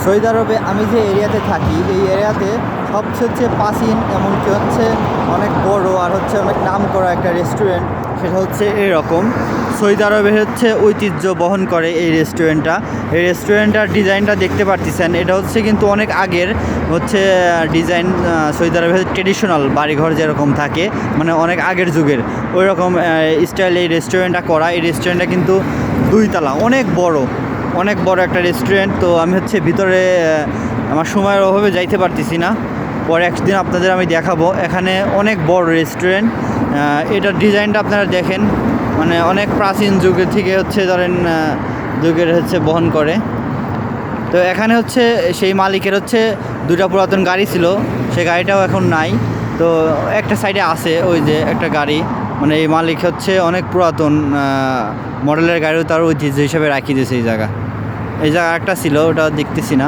Saudi আরবে আমি যে এরিয়াতে থাকি এই এরিয়াতে সবচেয়ে হচ্ছে প্রাচীন এমনকি হচ্ছে অনেক বড় আর হচ্ছে অনেক নাম করা একটা রেস্টুরেন্ট, সেটা হচ্ছে এরকম। সৌদি আরবে হচ্ছে ঐতিহ্য বহন করে এই রেস্টুরেন্টটা। এই রেস্টুরেন্টটার ডিজাইনটা দেখতে পারতেছেন, এটা হচ্ছে কিন্তু অনেক আগের হচ্ছে ডিজাইন। সৌদি আরবে ট্রেডিশনাল বাড়িঘর যেরকম থাকে, মানে অনেক আগের যুগের ওই রকম স্টাইলে এই রেস্টুরেন্টটা করা। এই রেস্টুরেন্টটা কিন্তু 2 তলা, অনেক বড় একটা রেস্টুরেন্ট। তো আমি হচ্ছে ভিতরে আমার সময়ের অভাবে যাইতে পারতেছি না, পরে একদিন আপনাদের আমি দেখাবো। এখানে অনেক বড় রেস্টুরেন্ট, এটার ডিজাইনটা আপনারা দেখেন, মানে অনেক প্রাচীন যুগের থেকে হচ্ছে ধরেন যুগের হচ্ছে বহন করে। তো এখানে হচ্ছে সেই মালিকের হচ্ছে 2টা পুরাতন গাড়ি ছিল, সেই গাড়িটাও এখন নাই। তো একটা সাইডে আছে ওই যে একটা গাড়ি, মানে এই মালিক হচ্ছে অনেক পুরাতন মডেলের গাড়িও তার ঐতিহ্য হিসেবে রাখি দিয়েছে এই জায়গা একটা ছিল, ওটা দেখতেছি না।